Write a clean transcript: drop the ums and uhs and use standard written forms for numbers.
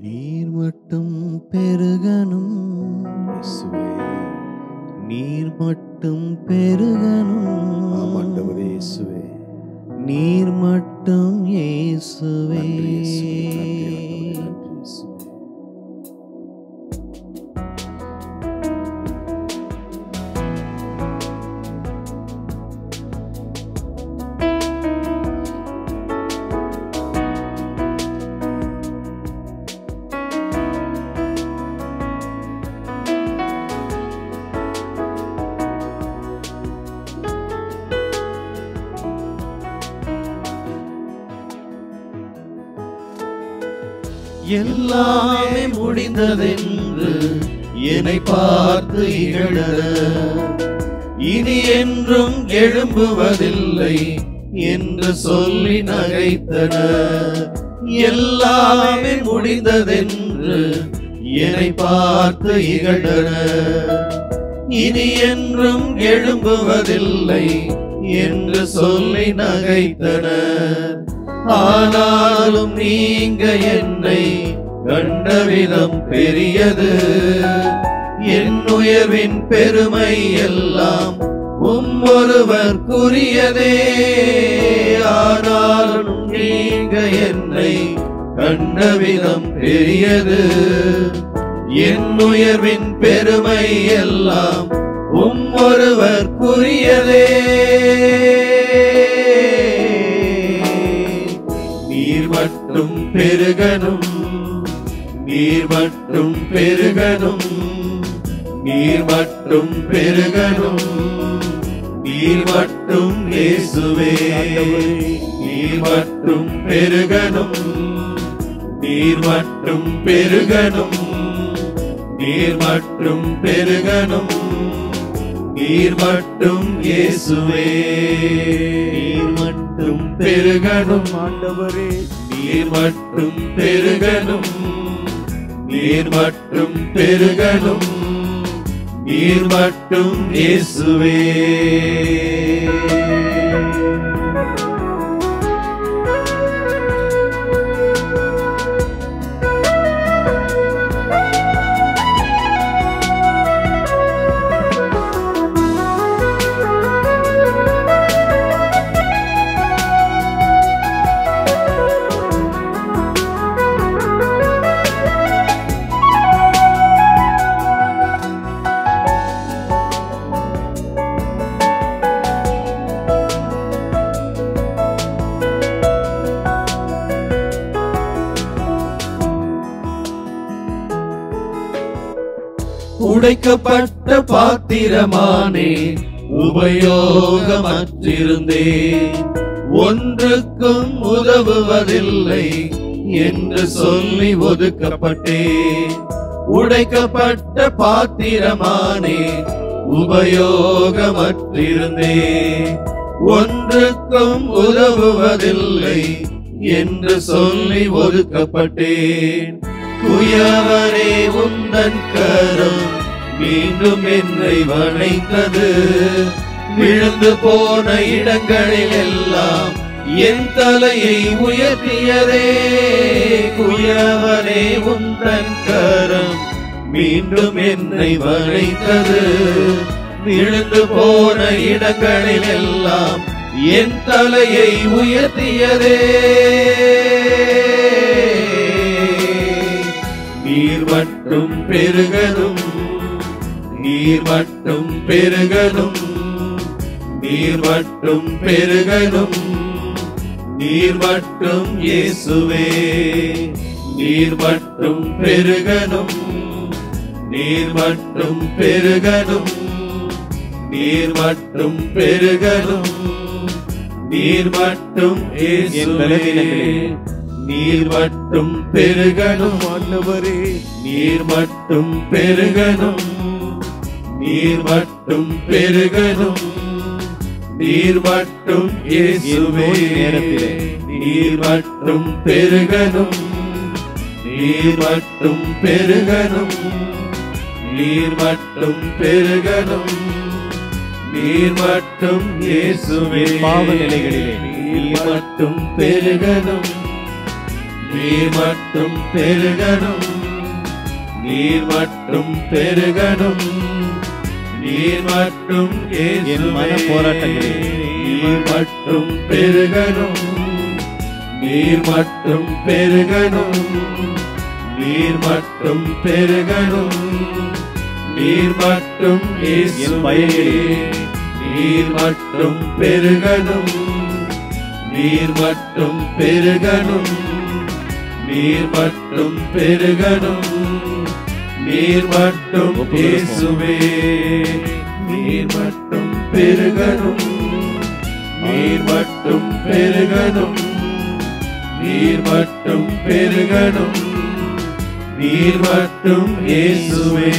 நீர் மட்டும் பெருகணும் இயேசுவே, நீர் மட்டும் பெருகணும் ஆண்டவரே இயேசுவே, நீர் மட்டும் இயேசுவே. எல்லாமே முடிந்ததென்று என்னை பார்த்து இகழ, இனி என்றும் எழும்புவதில்லை என்று சொல்லி நகைத்தனர். எல்லாமே முடிந்ததென்று என்னை பார்த்து இகழனர், இனி என்றும் எழும்புவதில்லை என்று சொல்லி நகைத்தனர். ஆனாலும் நீங்க என்னை கண்ட விதம் பெரியது, என் உயர்வின் பெருமை எல்லாம் ஒருவருக்குரியதே. ஆனாலும் நீங்க என்னை கண்ட விதம் பெரியது, என் உயர்வின் பெருமை எல்லாம் ஒருவருக்குரியதே. நீர் மட்டும் பெருகணும், நீர் மட்டும் பெருகணும், நீர் மட்டும் பெருகணும், நீர் மட்டும் இயேசுவே. நீர் மட்டும் பெருகணும், நீர் மட்டும் பெருகணும், நீர் மட்டும் பெருகணும், நீர் மட்டும் இயேசுவே. நீர் மட்டும் பெருகணும் ஆண்டவரே, நீர் மட்டும் பெருகணும், நீர் மட்டும் பெருகணும், நீர் மட்டும் இயேசுவே. உடைக்கப்பட்ட பாத்திரமானே, உபயோகமற்றிருந்தேன், ஒன்றுக்கும் உதவுவதில்லை என்று சொல்லி ஒதுக்கப்பட்டேன். உடைக்கப்பட்ட பாத்திரமானே, உபயோகமற்றிருந்தேன், ஒன்றுக்கும் உதவுவதில்லை என்று சொல்லி ஒதுக்கப்பட்டேன். குயவனே உந்தன் கரம் மீண்டும் என்னை வளைத்தது, விழுந்து போன இடங்களில் எல்லாம் என் தலையை உயர்த்தியதே. குயவனே உந்தன் கரம் மீண்டும் என்னை வளைத்தது, விழுந்து போன இடங்களில் எல்லாம் என் தலையை உயர்த்தியதே. நீர் மட்டும் பெருகணும், நீர் மட்டும் பெருகணும், நீர் மட்டும் பெருகணும், நீர் மட்டும் இயேசுவே. நீர் மட்டும் பெருகணும், நீர் மட்டும் பெருகணும், நீர் மட்டும் பெருகணும், நீர் மட்டும் இயேசுவே. நீர் மட்டும் பெருகணும் ஆண்டவரே, நீர் மட்டும் பெருகணும், நீர் மட்டும் பெருகணும், நீர் மட்டும் இயேசுவே. நீர் மட்டும் பெருகணும், நீர் மட்டும் பெருகணும், நீர் மட்டும் பெருகணும், நீர் மட்டும் இயேசுவே. பாவ நிலைகளிலே நீர் மட்டும் பெருகணும், நீர் மட்டும் பெருகணும், நீர் மட்டும் பெருகணும், நீர் மட்டும் என் மன போராட்டங்களே நீர் மட்டும் பெருகணும், நீர் மட்டும் பெருகணும், நீர் மட்டும் பெருகணும், நீர் மட்டும் என் பயங்களே நீர் மட்டும் பெருகணும், நீர் மட்டும் பெருகணும், நீர் மட்டும் பெருகணும், நீர் மட்டும் இயேசுவே நீர் மட்டும் பெருகணும், நீர் மட்டும் பெருகணும், நீர் மட்டும் பெருகணும், நீர் மட்டும் இயேசுவே.